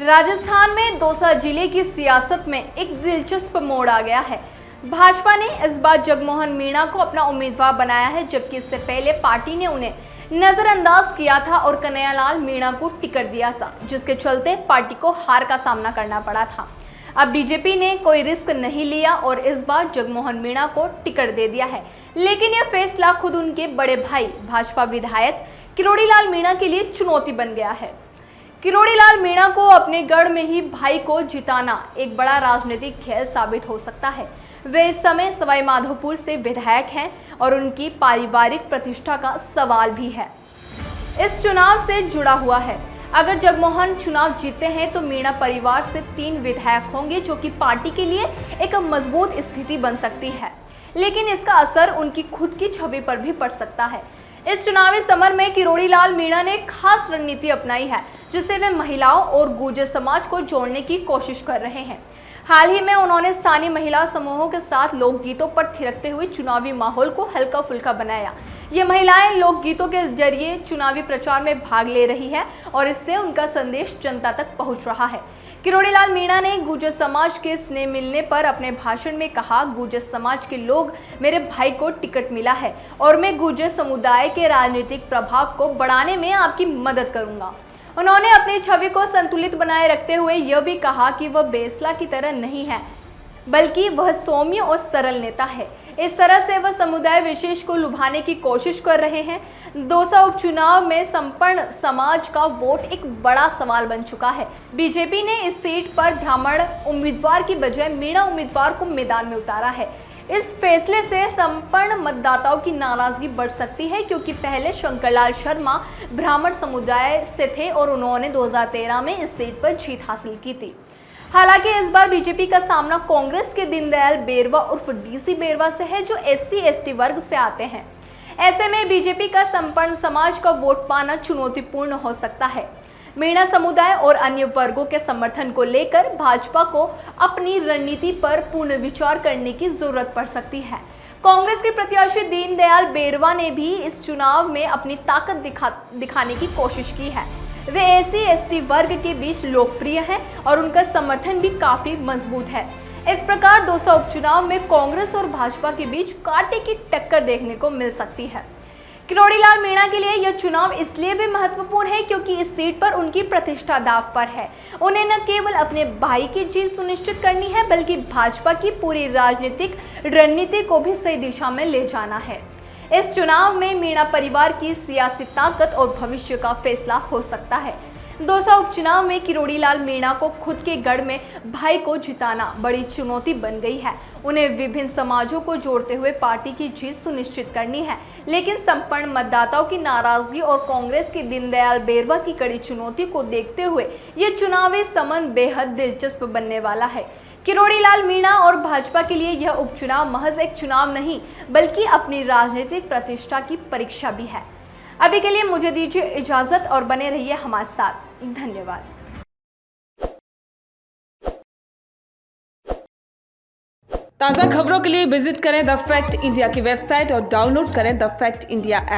राजस्थान में दौसा जिले की सियासत में एक दिलचस्प मोड़ आ गया है। भाजपा ने इस बार जगमोहन मीणा को अपना उम्मीदवार बनाया है, जबकि इससे पहले पार्टी ने उन्हें नजरअंदाज किया था और कन्हैयालाल मीणा को टिकट दिया था, जिसके चलते पार्टी को हार का सामना करना पड़ा था। अब बीजेपी ने कोई रिस्क नहीं लिया और इस बार जगमोहन मीणा को टिकट दे दिया है, लेकिन यह फैसला खुद उनके बड़े भाई भाजपा विधायक किरोड़ीलाल मीणा के लिए चुनौती बन गया है। किरोड़ीलाल मीणा को अपने गढ़ में ही भाई को जिताना एक बड़ा राजनीतिक खेल साबित हो सकता है। वे इस समय सवाई माधोपुर से विधायक हैं और उनकी पारिवारिक प्रतिष्ठा का सवाल भी है इस चुनाव से जुड़ा हुआ है। अगर जगमोहन चुनाव जीतते हैं तो मीणा परिवार से 3 विधायक होंगे, जो कि पार्टी के लिए एक मजबूत स्थिति बन सकती है, लेकिन इसका असर उनकी खुद की छवि पर भी पड़ सकता है। इस चुनावी समर में किरोड़ीलाल मीणा ने खास रणनीति अपनाई है, जिससे वे महिलाओं और गुर्जर समाज को जोड़ने की कोशिश कर रहे हैं। हाल ही में उन्होंने स्थानीय महिला समूहों के साथ लोकगीतों पर थिरकते हुए चुनावी माहौल को हल्का फुल्का बनाया। ये महिलाएं लोकगीतों के जरिए चुनावी प्रचार में भाग ले रही है और इससे उनका संदेश जनता तक पहुंच रहा है। किरोड़ीलाल मीणा ने गुर्जर समाज के स्नेह मिलने पर अपने भाषण में कहा, गुर्जर समाज के लोग मेरे भाई को टिकट मिला है और मैं गुर्जर समुदाय के राजनीतिक प्रभाव को बढ़ाने में आपकी मदद करूंगा। उन्होंने अपनी छवि को संतुलित बनाए रखते हुए यह भी कहा कि वह बेसला की तरह नहीं है, बल्कि वह सौम्य और सरल नेता है। इस तरह से वह समुदाय विशेष को लुभाने की कोशिश कर रहे हैं। दौसा उपचुनाव में संपन्न समाज का वोट एक बड़ा सवाल बन चुका है। बीजेपी ने इस सीट पर ब्राह्मण उम्मीदवार की बजाय मीणा उम्मीदवार को मैदान में उतारा है। इस फैसले से संपन्न मतदाताओं की नाराजगी बढ़ सकती है, क्योंकि पहले शंकरलाल शर्मा ब्राह्मण समुदाय से थे और उन्होंने 2013 में इस सीट पर जीत हासिल की थी। हालांकि इस बार बीजेपी का सामना कांग्रेस के दीनदयाल बेरवा उर्फ डीसी बेरवा से है, जो SC/ST वर्ग से आते हैं। ऐसे में बीजेपी का संपन्न समाज का वोट पाना चुनौतीपूर्ण हो सकता है। मीणा समुदाय और अन्य वर्गों के समर्थन को लेकर भाजपा को अपनी रणनीति पर पुनर्विचार करने की जरूरत पड़ सकती है। कांग्रेस के प्रत्याशी दीनदयाल बेरवा ने भी इस चुनाव में अपनी ताकत दिखाने की कोशिश की है। वे SC/ST वर्ग के बीच लोकप्रिय हैं और उनका समर्थन भी काफी मजबूत है। इस प्रकार दौसा उपचुनाव में कांग्रेस और भाजपा के बीच कांटे की टक्कर देखने को मिल सकती है। किरोड़ीलाल मीणा के लिए यह चुनाव इसलिए भी महत्वपूर्ण है क्योंकि इस सीट पर उनकी प्रतिष्ठा दांव पर है। उन्हें न केवल अपने भाई की जीत सुनिश्चित करनी है, बल्कि भाजपा की पूरी राजनीतिक रणनीति को भी सही दिशा में ले जाना है। इस चुनाव में मीणा परिवार की सियासी ताकत और भविष्य का फैसला हो सकता है। दौसा उपचुनाव में किरोड़ीलाल मीणा को खुद के गढ़ में भाई को जिताना बड़ी चुनौती बन गई है। उन्हें विभिन्न समाजों को जोड़ते हुए पार्टी की जीत सुनिश्चित करनी है, लेकिन संपन्न मतदाताओं की नाराजगी और कांग्रेस के दीनदयाल बेरवा की कड़ी चुनौती को देखते हुए ये चुनावी समन बेहद दिलचस्प बनने वाला है। किरोड़ीलाल मीणा और भाजपा के लिए यह उपचुनाव महज एक चुनाव नहीं, बल्कि अपनी राजनीतिक प्रतिष्ठा की परीक्षा भी है। अभी के लिए मुझे दीजिए इजाजत और बने रहिए हमारे साथ। धन्यवाद। ताज़ा खबरों के लिए विजिट करें द फैक्ट इंडिया की वेबसाइट और डाउनलोड करें द फैक्ट इंडिया ऐप।